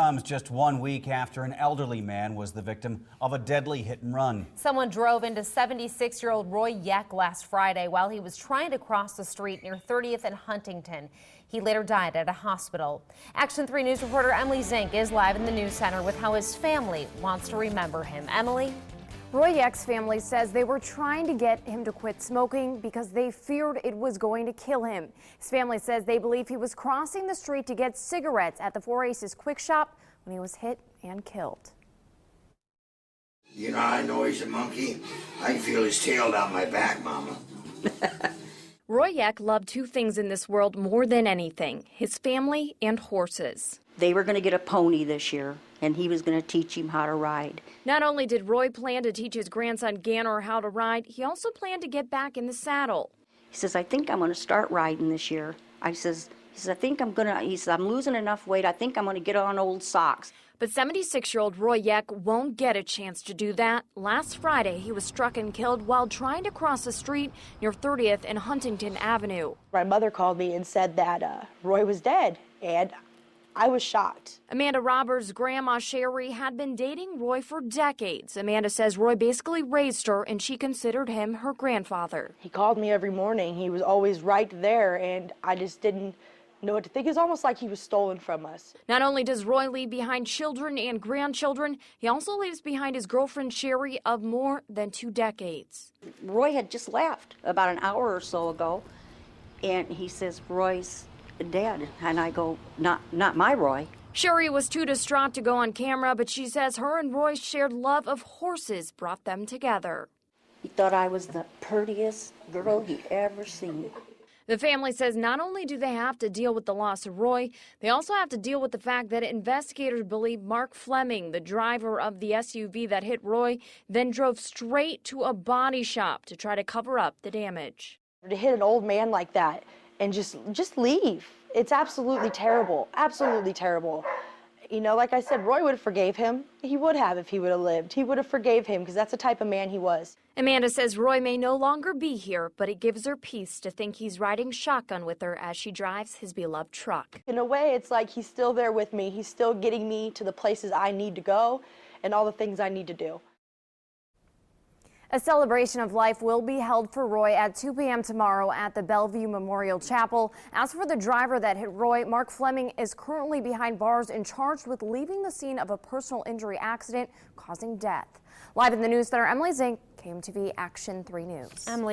Comes just 1 week after an elderly man was the victim of a deadly hit and run. Someone drove into 76-year-old Roy Yeck last Friday while he was trying to cross the street near 30th and Huntington. He later died at a hospital. Action 3 News reporter Emily Zink is live in the news center with how his family wants to remember him. Emily? Roy Yeck's family says they were trying to get him to quit smoking because they feared it was going to kill him. His family says they believe he was crossing the street to get cigarettes at the Four Aces Quick Shop when he was hit and killed. You know, I know he's a monkey. I can feel his tail down my back, Mama. Roy Yeck loved two things in this world more than anything: his family and horses. They were going to get a pony this year, and he was going to teach him how to ride. Not only did Roy plan to teach his grandson Ganner how to ride, he also planned to get back in the saddle. He says, I think I'm going to start riding this year. He says, I think I'm going to, he says, I'm losing enough weight. I think I'm going to get on old socks. But 76-year-old Roy Yeck won't get a chance to do that. Last Friday, he was struck and killed while trying to cross the street near 30th and Huntington Avenue. My mother called me and said that Roy was dead, and I was shocked. Amanda Roberts' grandma Sherry had been dating Roy for decades. Amanda says Roy basically raised her and she considered him her grandfather. He called me every morning. He was always right there, and I just didn't know what to think. It's almost like he was stolen from us. Not only does Roy leave behind children and grandchildren, he also leaves behind his girlfriend Sherry of more than 2 decades. Roy had just left about an hour or so ago, and he says, Roy's dead. And I go, not my Roy. Sherry was too distraught to go on camera, but she says her and Roy's shared love of horses brought them together. He thought I was the prettiest girl he'd ever seen. The family says not only do they have to deal with the loss of Roy, they also have to deal with the fact that investigators believe Mark Fleming, the driver of the SUV that hit Roy, then drove straight to a body shop to try to cover up the damage. To hit an old man like that and just leave, it's absolutely terrible, absolutely terrible. You know, like I said, Roy would have forgave him. He would have if he would have lived. He would have forgave him because that's the type of man he was. Amanda says Roy may no longer be here, but it gives her peace to think he's riding shotgun with her as she drives his beloved truck. In a way, it's like he's still there with me. He's still getting me to the places I need to go and all the things I need to do. A celebration of life will be held for Roy at 2 p.m. tomorrow at the Bellevue Memorial Chapel. As for the driver that hit Roy, Mark Fleming is currently behind bars and charged with leaving the scene of a personal injury accident causing death. Live in the news center, Emily Zink, KMTV Action 3 News. Emily.